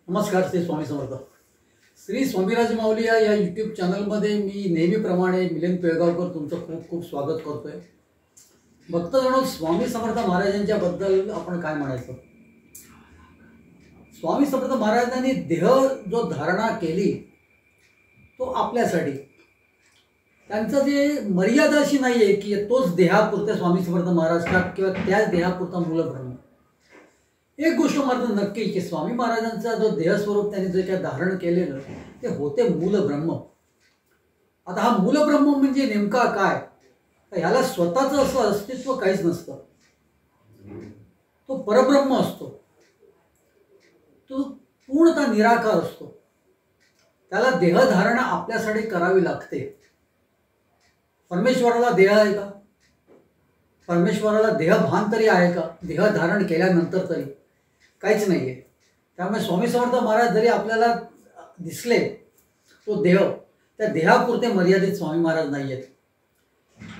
नमस्कार. श्री स्वामी समर्थ. श्री स्वामीराज माऊली या यूट्यूब चॅनलमध्ये मी नेहमीप्रमाणे मिलिंद पेळगावकर तुमचं खूप खूप स्वागत करतोय. भक्तजनो, स्वामी समर्थ महाराजांच्याबद्दल आपण काय म्हणायचं. स्वामी समर्थ महाराजांनी देह जो धारणा केली तो आपल्यासाठी, त्यांचं जे मर्यादा अशी नाही आहे की तोच देहापुरते स्वामी समर्थ महाराज का किंवा त्याच देहापुरता मूलब्रह्म. एक गोष्ट मात्र नक्की की स्वामी महाराजांचा जो देहस्वरूप त्यांनी जे काय धारण केलेलं ते होते मूलब्रह्म. आता हा मूलब्रह्म म्हणजे नेमका काय, तर ह्याला स्वतःचं असं अस्तित्व काहीच नसतं. तो परब्रह्म असतो, तो पूर्णतः निराकार असतो. त्याला देहधारणा आपल्यासाठी करावी लागते. परमेश्वराला देह आहे का? परमेश्वराला देहभान तरी आहे का? देह धारण केल्यानंतर तरी काहीच नाही आहे. त्यामुळे स्वामी समर्थ महाराज जरी आपल्याला दिसले, तो देह त्या देहापुरते मर्यादित स्वामी महाराज नाही आहेत.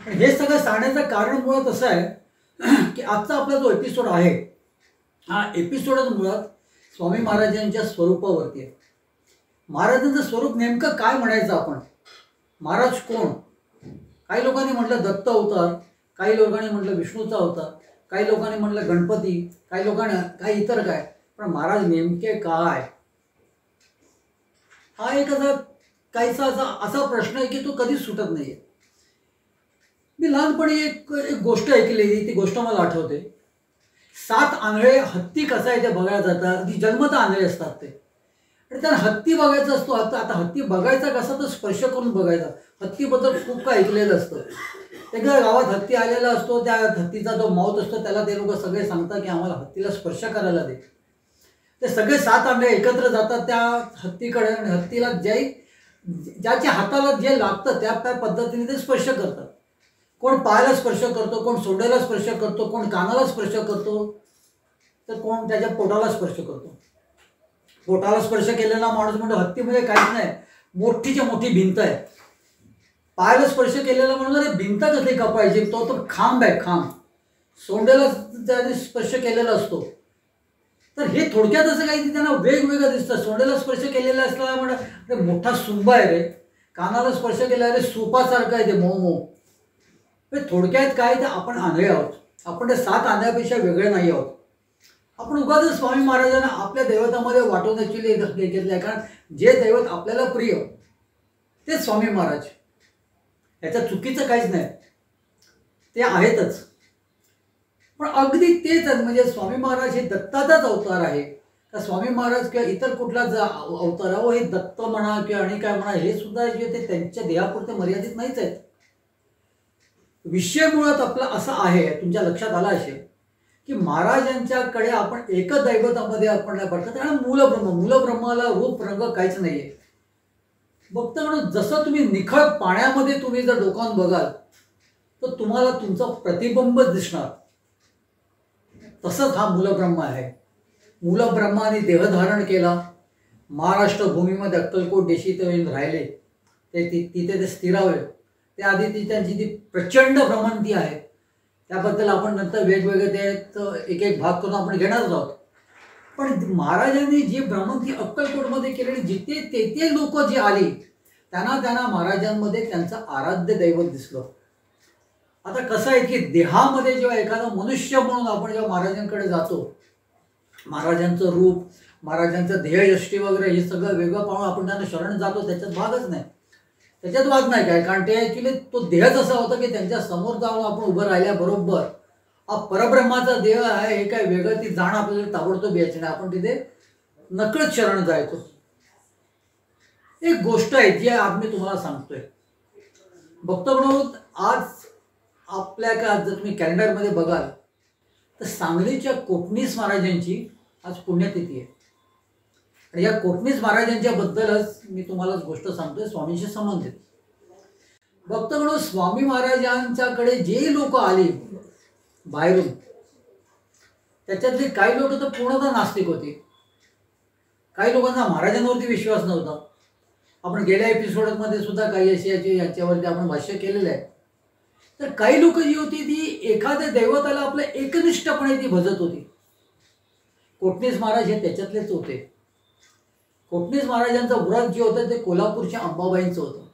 हे सगळं सांगण्याचं कारण मुळात असं आहे की आजचा आपला जो एपिसोड आहे, हा एपिसोडच मुळात स्वामी महाराजांच्या स्वरूपावरती आहे. महाराजांचं स्वरूप नेमकं काय म्हणायचं आपण. महाराज कोण? काही लोकांनी म्हटलं दत्त अवतार, काही लोकांनी म्हटलं विष्णूचा अवतार, काही लोकांनी म्हटलं गणपती, काही लोकांनी काही इतर काय. पण महाराज नेमके काय, हा एक काहीसा असा प्रश्न आहे की तो कधीच सुटत नाहीये. मी लहानपणी एक गोष्ट ऐकलेली, ती गोष्ट मला आठवते. 7 आंधळे हत्ती कसा आहे ते बघायला जातात. ती जन्मतः आंधळे असतात ते, आणि त्यांना हत्ती बघायचा असतो. आता हत्ती बघायचा कसा, तर स्पर्श करून बघायचा. हत्तीबद्दल खूप काय ऐकलेलं असतं. एकदा गावात हत्ती आलेला असतो, त्या हत्तीचा जो माऊत असतो त्याला ते लोक सगळे सांगतात की आम्हाला हत्तीला स्पर्श करायला दे. ते सगळे 7 आंधळे एकत्र जातात त्या हत्तीकडे, आणि हत्तीला ज्याच्या हाताला जे लागतं त्या पद्धतीने ते स्पर्श करतात. कोण पायाला स्पर्श करतो, कोण सोंडेला स्पर्श करतो, कोण कानाला स्पर्श करतो, तर कोण त्याच्या पोटाला स्पर्श करतो. पोटाला स्पर्श केलेला माणूस म्हणतो हत्ती म्हणजे काहीच नाही, मोठीच्या मोठी भिंत आहे. पायाला स्पर्श केलेला म्हणून अरे भिंत कसली कापायची, तो तर खांब आहे, खांब. सोंडेला त्याने स्पर्श केलेला असतो. तर हे थोडक्यात असं काही त्यांना वेगवेगळं दिसतं. सोंडेला स्पर्श केलेला असला म्हणून अरे मोठा सुंबा आहे रे, कानाला स्पर्श केला अरे सुपासारखं आहे ते मऊ मऊ. थोडक्यात काय, तर आपण आंधळे आहोत. आपण ते 7 आंधळ्यापेक्षा वेगळे नाही आहोत. आपण उगाच स्वामी महाराजांना आपल्या दैवतामध्ये वाटवण्याची घेतलं आहे. कारण जे दैवत आपल्याला प्रिय ते स्वामी महाराज, याच्यात चुकीचं काहीच नाही, ते आहेतच. पण अगदी तेच म्हणजे स्वामी महाराज हे दत्ताचाच अवतार आहे का स्वामी महाराज किंवा इतर कुठलाच अवतार आहे, हे दत्त म्हणा किंवा आणि काय म्हणा, हे सुद्धा जे ते त्यांच्या देहापुरते मर्यादित नाहीच आहेत. विषय मुळात आपला असा आहे, तुमच्या लक्षात आला असेल की महाराजांच्याकडे आपण एकदैवतामध्ये आपण पडतात. आणि मूलब्रह्माला रूप रंग काहीच नाही आहे. फक्त म्हणून जसं तुम्ही निखळ पाण्यामध्ये तुम्ही जर डोकावून बघाल तर तुम्हाला तुमचं प्रतिबिंब दिसणार. तसंच हा मूलब्रह्म आहे. मूलब्रह्माने देहधारण केला, महाराष्ट्र भूमीमध्ये अक्कलकोट देशी ते राहिले, तिथे ते स्थिरावले. त्याआधी त्यांची ती प्रचंड भ्रमंती आहे, त्याबद्दल आपण नंतर वेगवेगळे ते एक भाग करून आपण घेणारच आहोत. पण महाराजांनी जी भ्रमंती अक्कलकोटमध्ये केलेली, जिथे तेथे लोक जे आली त्यांना महाराजांमध्ये त्यांचं आराध्य दैवत दिसलं. आता कसं आहे की देहामध्ये जेव्हा एखादा मनुष्य म्हणून आपण जेव्हा महाराजांकडे जातो, महाराजांचं रूप, महाराजांचं ध्येयष्टी वगैरे हे सगळं वेगळं पाहून आपण त्यांना शरण जातो, त्याच्यात भागच नाही, त्याच्यात वाद नाही काय. कारण ते ॲक्च्युली तो देहच असा होता की त्यांच्या समोर जाऊन आपण उभं राहिल्याबरोबर हा परब्रह्माचा देह आहे हे काय वेगळं, ती जाण आपल्याला ताबडतोब यायची नाही, आपण तिथे नकळत शरण जायचो. एक गोष्ट आहे जी आज मी तुम्हाला सांगतोय. भक्तगणो, आज आपल्या का जर तुम्ही कॅलेंडरमध्ये बघाल तर सांगलीच्या कोटणीस महाराजांची आज पुण्यतिथी आहे. आणि या कोटणीस महाराजांच्या बद्दलच मी तुम्हाला गोष्ट सांगतोय, स्वामींशी संबंधित. भक्तगणो, स्वामी महाराजांच्याकडे जे लोक आली बाहेरून, त्याच्यातले काही लोक तर पूर्णतः नास्तिक होते. काही लोकांना महाराजांवरती विश्वास नव्हता. आपण गेल्या एपिसोडमध्ये सुद्धा काही अशी याच्यावरती आपण भाष्य केलेलं आहे. तर काही लोक जी होती ती एखाद्या दैवताला आपल्या एकनिष्ठपणे ती भजत होती. कोटणीस महाराज हे त्याच्यातलेच होते. कोटणीस महाराजांचं व्रत जे होतं ते कोल्हापूरच्या अंबाबाईंचं होतं.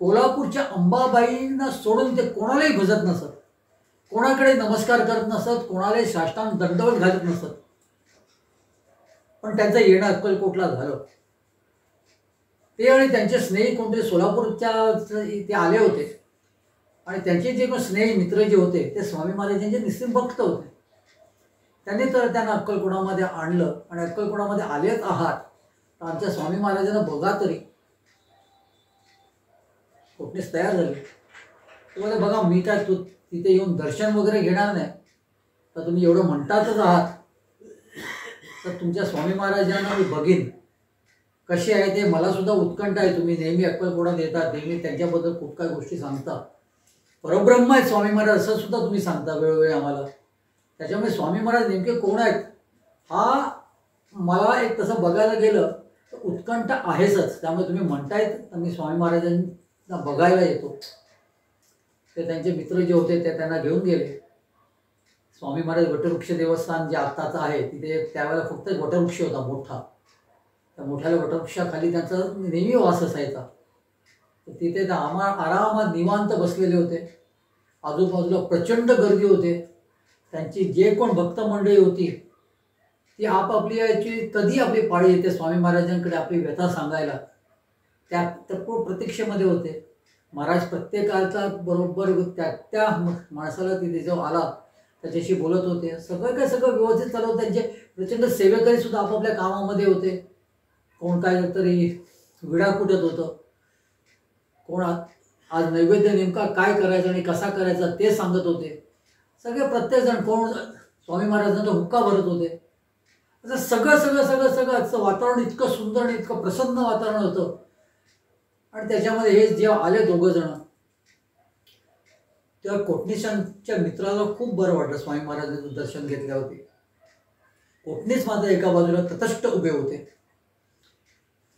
कोल्हापूरच्या अंबाबाईंना सोडून ते कोणालाही भजत नसत, कोणाकडे नमस्कार करत नसत, कोणालाही साष्टांग दंडवत घालत नसत. पण त्यांचं येणं अक्कलकोटला झालं. ते आणि त्यांचे स्नेही कोणते सोलापूरच्या ते आले होते आणि त्यांचे जे कोण स्नेही मित्र जे होते ते स्वामी महाराजांचे निश्चित भक्त होते. त्यांनी तर त्यांना अक्कलकोटामध्ये आणलं आणि अक्कलकोटामध्ये आलेच आहात तर आमच्या स्वामी महाराजांना बघा तरी. कोटणीस तयार झाले. तुम्हाला बघा मी काय तिथे येऊन दर्शन वगैरे घेणार नाही, तर तुम्ही एवढं म्हणतातच आहात तर तुमच्या स्वामी महाराजांना मी बघीन कसे आहे ते. मला सुद्धा उत्कंठ आहे. तुम्ही नेहमी अक्कलकोटात येतात, नेहमी त्यांच्याबद्दल खूप काही गोष्टी सांगता. परब्रह्म आहेत स्वामी महाराज असं सुद्धा तुम्ही सांगता वेळोवेळी आम्हाला. त्याच्यामुळे स्वामी महाराज नेमके कोण आहेत हा मला एक तसं बघायला गेलं तर उत्कंठ आहेच. त्यामुळे तुम्ही म्हणतायत तर मी स्वामी महाराजांना बघायला येतो. ते त्यांचे मित्र जे होते ते त्यांना घेऊन गेले. स्वामी महाराज वटवृक्ष देवस्थान जे आत्ताचं आहे तिथे त्यावेळेला फक्त वटवृक्ष होता मोठा. त्या मोठ्या वटवृक्षाखाली त्यांचा नेहमी वास असायचा. तर तिथे आरामात निवांत बसलेले होते. आजूबाजूला प्रचंड गर्दी होते. त्यांची जे कोण भक्त मंडळी होती ती आपापली याची कधी आपली पाळी येते स्वामी महाराजांकडे आपली व्यथा सांगायला त्या प्रतीक्षेमध्ये होते. महाराज प्रत्येकाचा बरोबर त्या माणसाला तिथे जो आला त्याच्याशी बोलत होते. सगळं व्यवस्थित चालू होतं. त्यांचे प्रचंड सेवेकरी सुद्धा आपापल्या कामामध्ये होते. कोण काय तरी विडा कुटत होतं, कोण आज नैवेद्य नेमका काय करायचा आणि कसा करायचा ते सांगत होते. सगळे प्रत्येकजण कोण स्वामी महाराजांचा हुक्का भरत होते. असं सगळं वातावरण इतकं सुंदर आणि इतकं प्रसन्न वातावरण होतं. आणि त्याच्यामध्ये हे जेव्हा आले दोघं जण तेव्हा कोटणीसांच्या मित्राला खूप बरं वाटलं. स्वामी महाराजांचं दर्शन घेतल्यावरती कोटणीस मात्र एका बाजूला तटस्थ उभे होते.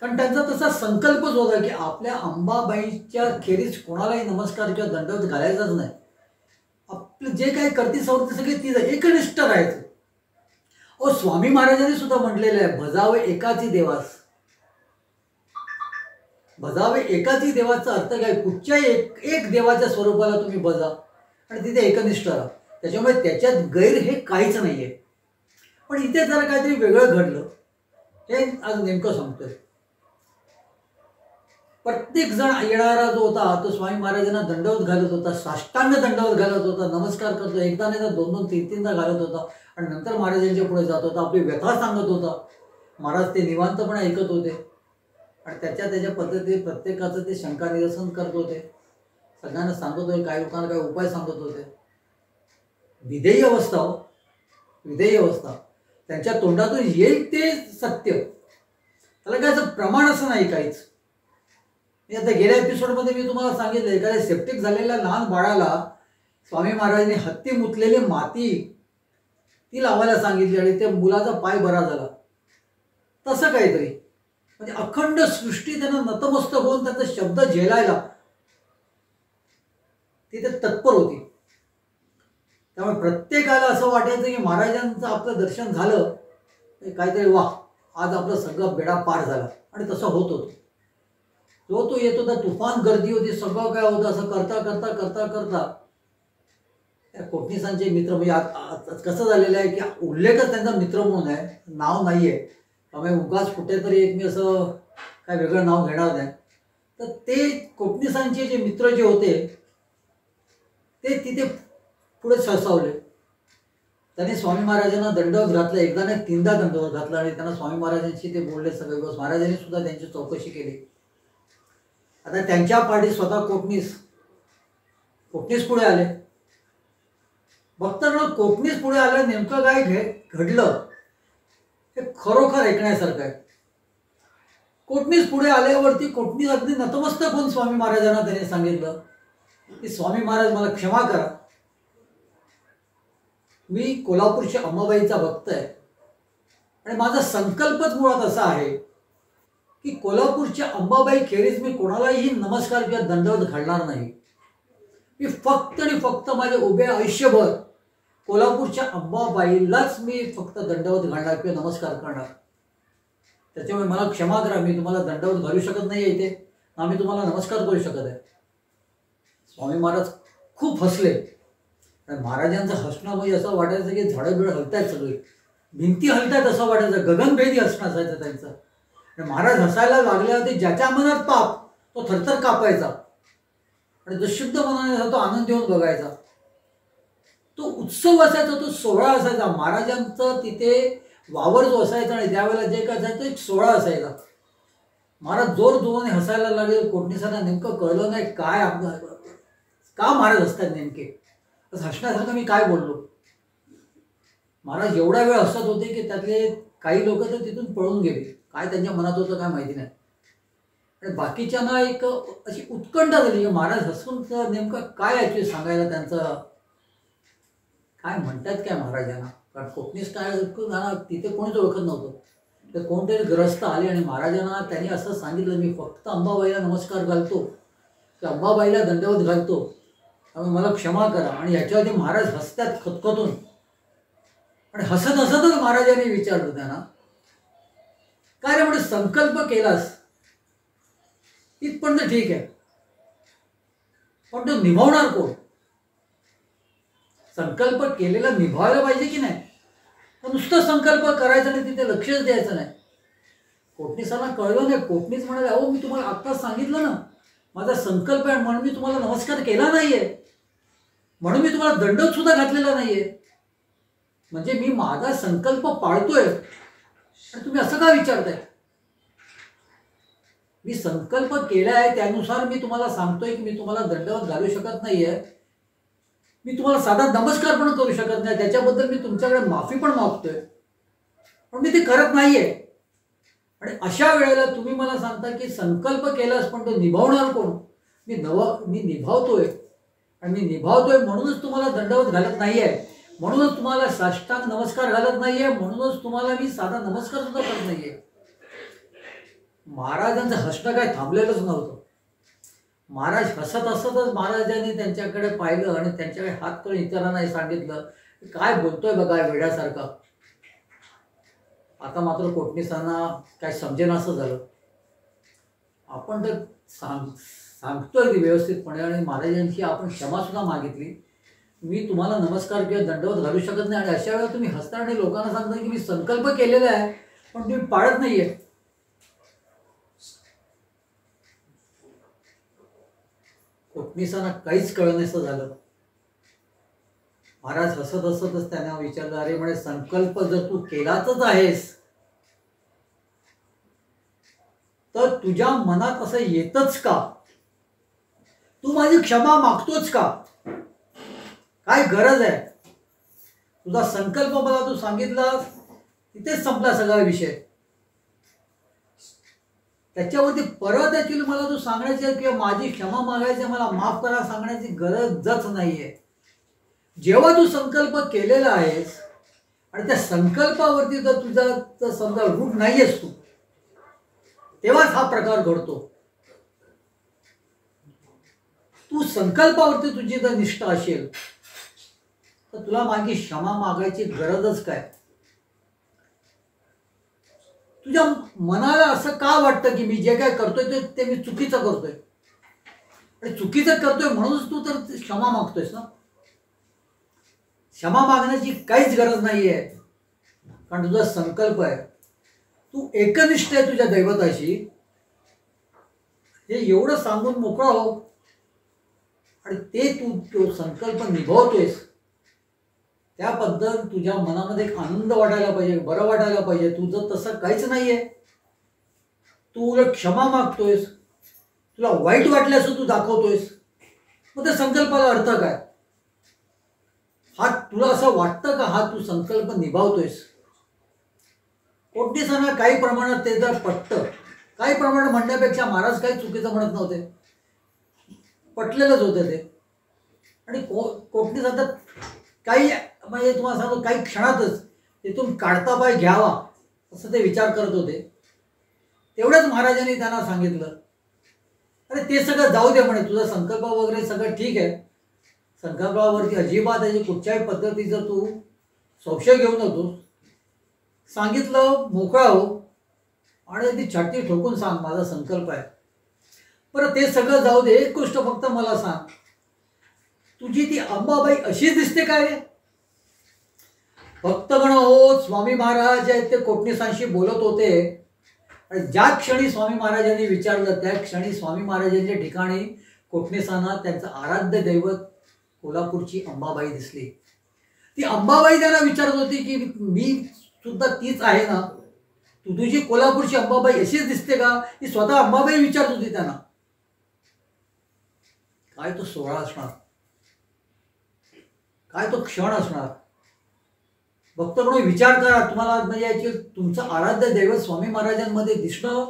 कारण त्यांचा तसा संकल्पच होता की आपल्या अंबाबाईच्या खेरीज कोणालाही नमस्कार किंवा दंडवत घालायचाच नाही. आपलं जे काही करती सवरती सगळे ती एकनिष्ठ राहायचं. स्वामी महाराजांनी सुद्धा म्हटलेलं आहे भजावे एकाची देवास. भजावे एकाची देवाचा अर्थ काय, कुठच्याही एक देवाच्या स्वरूपाला तुम्ही भजा आणि तिथे एकनिष्ठ राहा. त्याच्यामुळे त्याच्यात गैर हे काहीच नाही आहे. पण इथे जरा काहीतरी वेगळं घडलं हे आज नेमकं सांगतोय. प्रत्येक जण येणारा जो होता तो स्वामी महाराजांना दंडवत घालत होता, साष्टांग दंडवत घालत होता, नमस्कार करतो. एकदा नाही तर दोन तीनदा घालत होता आणि नंतर महाराजांच्या पुढे जात होता, आपली व्यथा सांगत होता. महाराज ते निवांतपणे ऐकत होते आणि त्याच्या पद्धतीने प्रत्येकाचं ते शंका निरसन करत होते. सगळ्यांना सांगत होते, काही लोकांना काही उपाय सांगत होते. विधेयी अवस्था त्यांच्या तोंडातून येईल ते सत्य. त्याला काय असं प्रमाण असं नाही काहीच. मी आता गेल्या एपिसोडमध्ये मी तुम्हाला सांगितलं एखाद्या सेप्टिक झालेल्या लहान बाळाला स्वामी महाराजांनी हत्ती मुतलेली माती ती लावायला सांगितली आणि त्या मुलाचा पाय बरा झाला. तसं काहीतरी म्हणजे अखंड सृष्टी त्यांना नतमस्तक होऊन त्यांचा शब्द झेलायला तिथे तत्पर होती. त्यामुळे प्रत्येकाला असं वाटायचं की महाराजांचं आपलं दर्शन झालं काहीतरी वाह आज आपलं सगळं बेडा पार झाला. आणि तसं होत होतं. तो येत होता, तुफान गर्दी होती, सगळं काय होतं. असं करता करता करता करता त्या कोटणीसांचे मित्र म्हणजे कसं झालेलं आहे की उल्लेखच त्यांचा मित्र म्हणून आहे, नाव नाही आहे. त्यामुळे उगाच कुठेतरी एक मी असं काय वेगळं नाव घेणार नाही. तर ते कोटणीसांचे जे मित्र जे होते ते तिथे पुढे सरसावले. त्यांनी स्वामी महाराजांना दंडवत घातला. एकदा नाही तीनदा दंडवत घातला आणि त्यांना स्वामी महाराजांशी ते बोलले सगळे दिवस. महाराजांनी सुद्धा त्यांची चौकशी केली. आता त्यांच्या पाठी स्वतः कोटणीस पुढे आले. बघताना कोटणीस पुढे आलं नेमकं काय घडलं हे खरोखर ऐकण्यासारखं आहे. कोटणीस पुढे आल्यावरती कोटणीस अगदी नतमस्तक होऊन स्वामी महाराजांना त्याने सांगितलं की स्वामी महाराज मला क्षमा करा, मी कोल्हापूरच्या अंबाबाईचा भक्त आहे आणि माझा संकल्पच मुळात असा आहे की कोल्हापूरच्या अंबाबाई खेरीज मी कोणालाही नमस्कार किंवा दंडवत घालणार नाही. मी फक्त आणि फक्त माझे उभे आयुष्यभर कोल्हापूरच्या अंबाबाईलाच मी फक्त दंडवत घालणार किंवा नमस्कार करणार. त्याच्यामुळे मला क्षमा करा, मी तुम्हाला दंडवत घालू शकत नाही आहे इथे, ना मी तुम्हाला नमस्कार करू शकत आहे. स्वामी महाराज खूप हसले. आणि महाराजांचं हसणं म्हणजे असं वाटायचं की झाडं बिडं हलतायत, सगळी भिंती हलतायत असं वाटायचं. गगनभेदी हसणं असायचं त्यांचं. आणि महाराज हसायला लागल्यावरती ज्याच्या मनात पाप तो थरथर कापायचा आणि जो शुद्ध मनाने तो आनंद देऊन बघायचा. तो उत्सव असायचा, तो सोहळा असायचा. महाराजांचं तिथे वावर जो असायचा आणि त्यावेळेला जे काय असायचं एक सोहळा असायचा. महाराज जोर जोराने हसायला लागले. कोटणीसांना नेमकं कळलं नाही काय आपलं का महाराज हसतात नेमके. हसण्यासारखं मी काय बोललो. महाराज एवढा वेळ हसत होते की त्यातले काही लोक तर तिथून पळून गेले. काय त्यांच्या मनात होतं काय माहिती नाही. आणि बाकीच्यांना एक अशी उत्कंठा झाली की महाराज हसून नेमकं काय ॲक्च्युली सांगायला, त्यांचं काय म्हणतात काय महाराजांना. कारण कोकणीस काय तिथे कोणीच ओळखत नव्हतं. तर कोणतरी ग्रस्त आले आणि महाराजांना त्यांनी असं सांगितलं, मी फक्त अंबाबाईला नमस्कार घालतो, की अंबाबाईला दंडवत घालतो, त्यामुळे मला क्षमा करा. आणि याच्यावरती महाराज हसतात खतखतून. आणि हसत हसतच महाराजांनी विचारलं त्यांना, काय रे म्हणजे संकल्प केलास इथपर्यंत ठीक आहे, पण तो निभावणार कोण. संकल्प केलेला निभावायला पाहिजे की नाही. नुसतं संकल्प करायचा आणि तिथे लक्षच द्यायचं नाही. कोटणीसांना कळलं नाही. कोटणीस म्हणाले, अहो मी तुम्हाला आत्ताच सांगितलं ना माझा संकल्प आहे, म्हणून मी तुम्हाला नमस्कार केला नाहीये, म्हणून मी तुम्हाला दंडवत सुद्धा घातलेला नाहीये. म्हणजे मी माझा संकल्प पाळतोय आणि तुम्ही असं का विचारताय. मी संकल्प केलाय त्यानुसार मी तुम्हाला सांगतोय की मी तुम्हाला दंडवत घालू शकत नाहीये, मी तुम्हाला साधा नमस्कार पण करू शकत नाही, त्याच्याबद्दल मी तुमच्याकडे माफी पण मागतोय, पण मी ते करत नाहीये. आणि अशा वेळेला तुम्ही मला सांगता की संकल्प केलास पण तो निभावणार कोण. मी निभावतोय आणि मी निभावतोय म्हणूनच तुम्हाला दंडवत घालत नाहीये, म्हणूनच तुम्हाला साष्टांग नमस्कार घालत नाहीये, म्हणूनच तुम्हाला मी साधा नमस्कार सुद्धा करत नाहीये. महाराजांचं हसणं काय थांबलेलंच नव्हतं. महाराज हसत हसतच महाराजांनी त्यांच्याकडे पाहिलं आणि त्यांच्याकडे हात करून इतरांनाही सांगितलं, काय बोलतोय बघा वेड्यासारखा. आता मात्र कोटणीसांना काय समजेना असं झालं. आपण तर सांगतोय की व्यवस्थितपणे आणि महाराजांची आपण क्षमा सुद्धा मागितली, मी तुम्हाला नमस्कार किंवा दंडवत घालू शकत नाही. आणि अशा वेळेला तुम्ही हसता आणि लोकांना सांगता की मी संकल्प केलेला आहे पण तुम्ही पाळत नाहीये. कोटणीसांना काहीच कळण्याचं झालं. महाराज हसत हसतच त्यांना विचारलं, अरे म्हणे संकल्प जर तू केलाच आहेस तर तुझ्या मनात असं येतच का. तू माझी क्षमा मागतोच का. काय गरज आहे. तुझा संकल्प मला तू सांगितला तिथेच संपला सगळा विषय. त्याच्यावरती परत ॲक्च्युली मला तू सांगायचं किंवा माझी क्षमा मागायची, मला माफ करा सांगण्याची गरजच नाहीये. जेव्हा तू संकल्प केलेला आहेस आणि त्या संकल्पावरती जर तुझा समजा रूढ नाहीयेस तू, तेव्हाच हा प्रकार घडतो. तू संकल्पावरती तुझी जर निष्ठा असेल तर तुला माझी क्षमा मागायची गरजच काय. तुझ्या मनाला असं का वाटतं की मी जे काय करतोय ते मी चुकीचं करतोय आणि चुकीचं करतोय म्हणूनच तू तर क्षमा मागतोयस ना. क्षमा मागण्याची काहीच गरज नाहीये, कारण तुझा संकल्प आहे. तू एकनिष्ठ आहे तुझ्या दैवताशी, हे एवढं सांगून मोकळा हो. आणि ते तू तो संकल्प निभावतोयस त्याबद्दल तुझ्या मनामध्ये एक आनंद वाटायला पाहिजे, बरं वाटायला पाहिजे. तुझं तसं काहीच नाहीये. तू उलट क्षमा मागतोयस, तुला वाईट वाटल्यास तू दाखवतोयस. मग त्या संकल्पाला अर्थ काय. हा तुला असं वाटतं का हा तू संकल्प निभावतोयस. कोटणीसांना काही प्रमाणात ते जर पटतं, काही प्रमाणात म्हणण्यापेक्षा महाराज काही चुकीचं म्हणत नव्हते, पटलेलंच होतं ते. आणि कोटणीसांना काही म्हणजे तुम्हाला सांगतो काही क्षणातच तिथून काढता पाय घ्यावा असं ते विचार करत होते. तेवढंच महाराजांनी त्यांना सांगितलं, अरे ते सगळं जाऊ दे म्हणे, तुझा संकल्प वगैरे सगळं ठीक आहे, संकल्पावरती अजिबात आहे कुठच्याही पद्धतीचं तू संशय घेऊ नकोस. सांगितलं मोकळा हो. आणि ती छाती ठोकून सांग माझा संकल्प आहे. बरं ते सगळं जाऊ दे, एक गोष्ट फक्त मला सांग, तुझी ती अंबाबाई अशीच दिसते काय रे? भक्तगण हो, स्वामी महाराज आहेत ते कोटणीसांशी बोलत होते आणि ज्या क्षणी स्वामी महाराजांनी विचारलं त्या क्षणी स्वामी महाराजांच्या ठिकाणी कोटणीसांना त्यांचं आराध्य दैवत कोल्हापूरची अंबाबाई दिसली. ती अंबाबाई त्यांना विचारत होती की मी सुद्धा तीच आहे ना, तुझी कोल्हापूरची अंबाबाई अशीच दिसते का? ही स्वतः अंबाबाई विचारत होती त्यांना. काय तो सोहळा असणार, काय तो क्षण असणार. भक्तगण विचार करा, तुम्हाला म्हणजे याची तुमचं आराध्य दैवत स्वामी महाराजांमध्ये दिसणं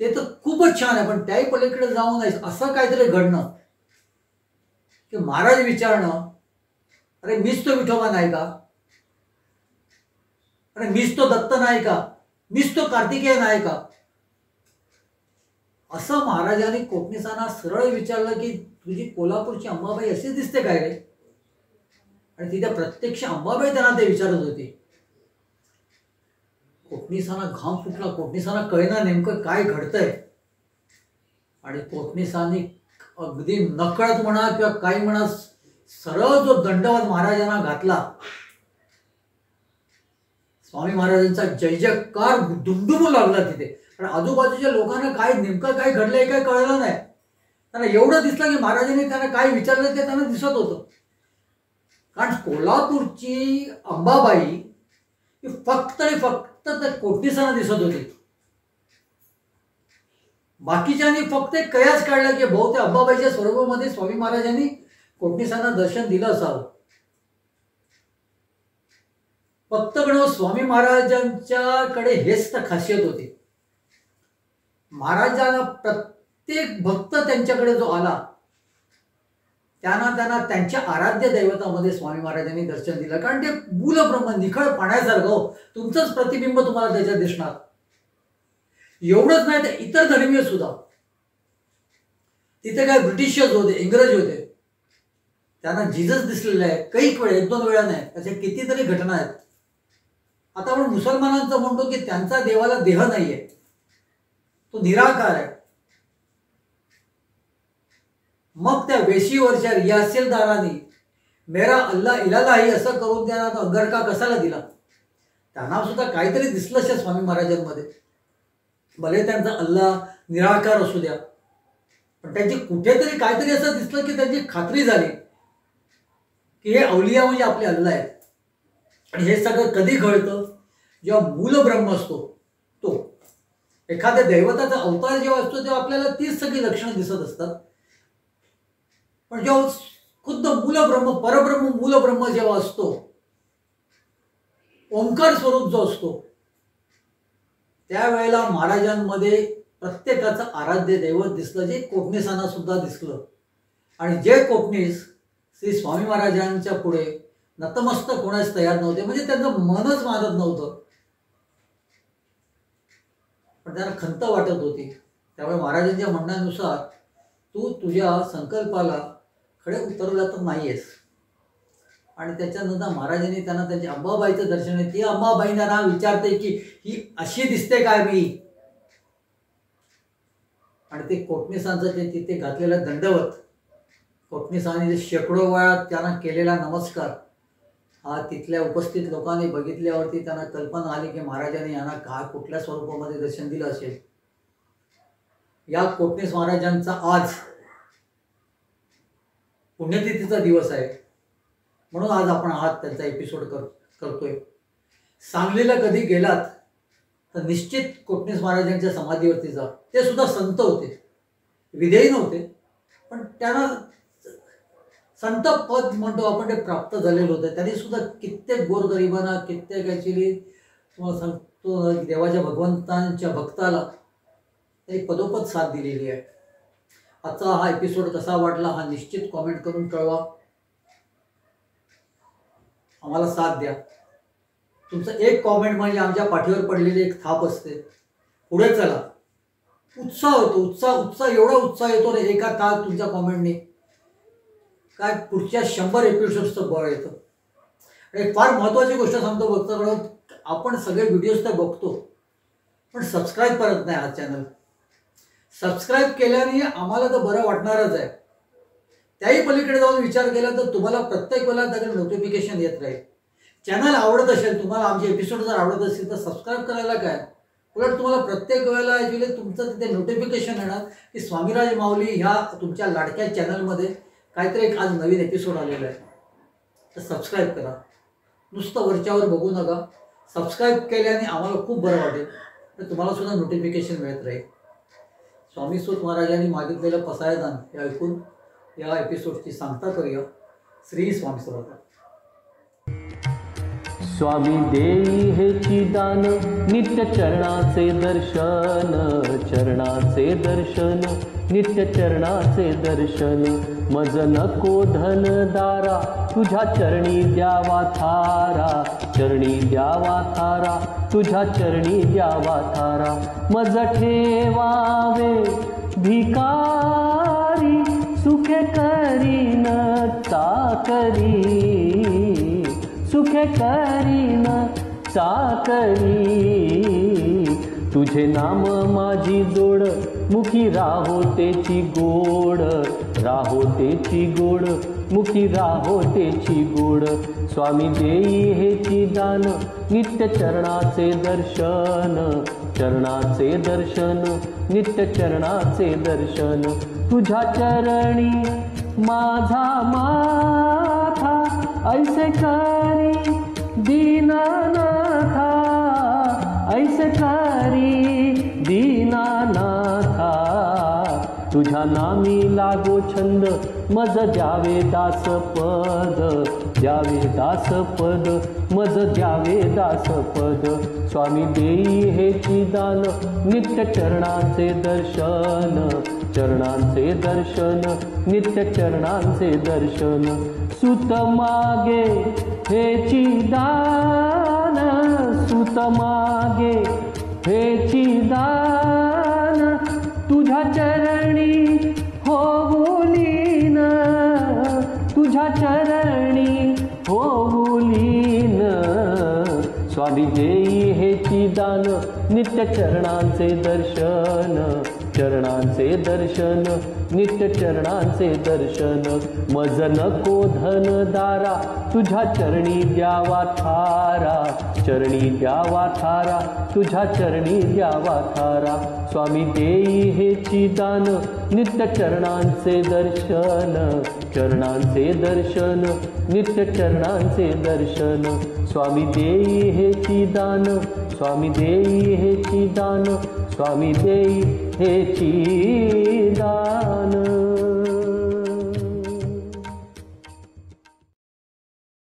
ते तर खूपच छान आहे, पण त्याही पलीकडे जाऊ नये असं काहीतरी घडणं की महाराज विचारणं, अरे मीच तो विठोबा नाही का? अरे मीच तो दत्त नाही का? मीच तो कार्तिकेय नाही का? असं महाराजांनी कोटणीसांना सरळ विचारलं की तुझी कोल्हापूरची अंबाबाई अशी दिसते काय रे? आणि तिथे प्रत्यक्ष अंबाबाई त्यांना ते विचारत होती. कोटणीसांना घाम फुटला, कोटणीसांना कळेना नेमकं काय घडतंय. आणि कोटणीसांनी अगदी नकळत म्हणा किंवा काही म्हणा सरळ जो दंडवत महाराजांना घातला. स्वामी महाराजांचा जय जयकार दुमदुमू लागला तिथे. आणि आजूबाजूच्या लोकांना काय नेमकं काय घडलंय काय कळलं नाही. त्यांना एवढं दिसलं की महाराजांनी त्यांना काय विचारलं ते त्यांना दिसत होतं. कारण कोल्हापूरची अंबाबाई ही फक्त आणि फक्त त्या कोटणीसांना दिसत होती. बाकीच्यांनी फक्त एक कयास काढला की भाऊ त्या अंबाबाईच्या स्वरूपामध्ये स्वामी महाराजांनी कोटणीसांना दर्शन दिलं असावं. भक्तगण स्वामी महाराजांच्याकडे हेच तर खासियत होती. महाराजांना प्रत्येक भक्त त्यांच्याकडे जो आला त्यांना त्यांच्या आराध्य दैवतामध्ये स्वामी महाराजांनी दर्शन दिलं. कारण ते मूलब्रह्म निखळ पाण्यासारखं हो, तुमचंच प्रतिबिंब तुम्हाला त्याच्यात दिसणार. एवढंच नाही तर इतर धर्मीय सुद्धा तिथे काय ब्रिटिशर्स होते, इंग्रज होते, त्यांना जीजस दिसलेले आहे काही वेळ, एक दोन वेळा नाही, अशा कितीतरी घटना आहेत. आता आपण मुसलमानांचं म्हणतो की त्यांचा देवाला देह नाहीये, तो निराकार आहे. मग त्या वेशीवरच्या रियासीलदारांनी मेरा अल्लाह इलालाही असं करून त्यांना तो अंगरखा कसाला दिला. त्यांना सुद्धा काहीतरी दिसलं असेल स्वामी महाराजांमध्ये. भले त्यांचा अल्लाह निराकार असू द्या, पण त्यांची कुठेतरी काहीतरी असं दिसलं की त्यांची खात्री झाली की हे अवलिया म्हणजे आपले अल्लाह आहेत. आणि हे सगळं कधी घडतं जेव्हा मूलब्रह्म असतो तो. एखाद्या दैवताचा अवतार जेव्हा असतो तेव्हा आपल्याला तीच सगळी लक्षणं दिसत असतात. पण जेव्हा खुद्द मूलब्रह्म परब्रह्म मूलब्रह्म जेव्हा असतो, ओंकार स्वरूप जो असतो, त्यावेळेला महाराजांमध्ये प्रत्येकाचं आराध्य दैवत दिसलं, जे कोटणीसांना सुद्धा दिसलं. आणि जे कोटणीस श्री स्वामी महाराजांच्या पुढे नतमस्तक होण्यास तयार नव्हते, म्हणजे त्यांचं मनच मानत नव्हतं, पण त्यांना खंत वाटत होती. त्यामुळे महाराजांच्या म्हणण्यानुसार तू तुझ्या संकल्पाला खडे उतरला तर नाहीयेस. आणि त्याच्यानंतर महाराजांनी त्यांना त्यांच्या अंबाबाईचं दर्शन आहे. ती अंबाबाई त्यांना विचारते की ही अशी दिसते काय मी? आणि ते कोटणीसांचं ते तिथे घातलेलं दंडवत, कोटणीसांनी शेकडो वेळा त्यांना केलेला नमस्कार, हा तिथल्या उपस्थित लोकांनी बघितल्यावरती त्यांना कल्पना आली की महाराजांनी यांना काय कुठल्या स्वरूपामध्ये दर्शन दिलं असेल. या कोटणीस महाराजांचा आज पुण्यतिथीचा दिवस आहे, म्हणून आज आपण हा त्यांचा एपिसोड करतोय. सांगलीला कधी गेलात तर निश्चित कोटणीस महाराजांच्या समाधीवरती जा. ते सुद्धा संत होते, विधेयी नव्हते, पण त्यांना संत पद म्हणतो आपण ते प्राप्त झालेलं होतं. त्यांनी सुद्धा कित्येक गोरगरिबांना, कित्येक ॲक्च्युली तुम्हाला सांगतो देवाच्या भगवंतांच्या भक्ताला त्यांनी पदोपद साथ दिलेली आहे. आजचा हा एपिसोड कसा वाटला हा निश्चित कॉमेंट करून कळवा. आम्हाला साथ द्या. तुमचं एक कॉमेंट म्हणजे आमच्या पाठीवर पडलेली एक थाप असते. पुढे चला, उत्साह होतो, उत्साह एवढा उत्साह येतो रे एका काळ तुमच्या कॉमेंटने, काय पुढच्या 100 एपिसोड्सचं बळ येतं. एक फार महत्त्वाची गोष्ट सांगतो भक्तगण, आपण सगळे व्हिडिओज तर बघतो, पण सबस्क्राईब करत नाही हा चॅनल. सबस्क्राईब केल्याने आम्हाला तर बरं वाटणारच आहे. त्याही पलीकडे जाऊन विचार केला तर तुम्हाला प्रत्येक वेळेला त्याचे नोटिफिकेशन येत राहील. चॅनल आवडत असेल, तुम्हाला आमचे एपिसोड जर आवडत असतील तर सबस्क्राईब करायला काय, उलट तुम्हाला प्रत्येक वेळेला ॲक्च्युली तुमचं तिथे नोटिफिकेशन येणार की स्वामीराज माऊली ह्या तुमच्या लाडक्या चॅनलमध्ये काहीतरी एक आज नवीन एपिसोड आलेला आहे. तर सबस्क्राईब करा. नुसतं वरच्यावर बघू नका. सबस्क्राईब केल्याने आम्हाला खूप बरं वाटेल. तर तुम्हाला सुद्धा नोटिफिकेशन मिळत राहील. स्वामी सूत महाराजांनी मागितलेलं पसायदान हे ऐकून या एपिसोडची सांगता करूया. श्री स्वामी समर्थ. स्वामी देई हेची दान, नित्य चरणाचे दर्शन, चरणाचे दर्शन, नित्य चरणाचे दर्शन. मज नको धन दारा, तुझ्या चरणी द्यावा थारा, चरणी द्यावा थारा, तुझ्या चरणी द्यावा थारा. मज ठेवावे भिकारी, सुखे करीन चाकरी, सुखे करीन चाकरी. तुझे नाम माझी जोड, मुखी राहो तेची गोड, राहो तेची गोड, मुखी राहो तेची गोड. स्वामी देई हेची दान, नित्य चरणाचे दर्शन, चरणाचे दर्शन, नित्य चरणाचे दर्शन. तुझ्या चरणी माझा माथा, ऐसे करी दीनानाथा, ऐसे करी दीनानाथा. तुझ्या नामी लागो छंद, मज द्यावे दास पद, द्यावे दास पद, मज द्यावे दास पद. स्वामी देई हेची दान, नित्य चरणाचे दर्शन, चरणांचे दर्शन, नित्य चरणांचे दर्शन. सुत मागे हेची दान, सुत मागे हेची दान. तुझ्या चरणी होऊलीन, तुझ्या चरणी होऊलीन. स्वामी देई हेची दान, नित्य चरणांचे दर्शन, चरणांचे दर्शन, नित्य चरणांचे दर्शन. मज नको धन दारा, तुझ्या चरणी द्यावा थारा, चरणी द्यावा थारा, तुझ्या चरणी द्यावा थारा. स्वामी देई हेची दान, नित्य चरणांचे दर्शन, चरणांचे दर्शन, नित्य चरणांचे दर्शन. स्वामी देई हेची दान, स्वामी देई हेची दान, स्वामी देई हेची दान.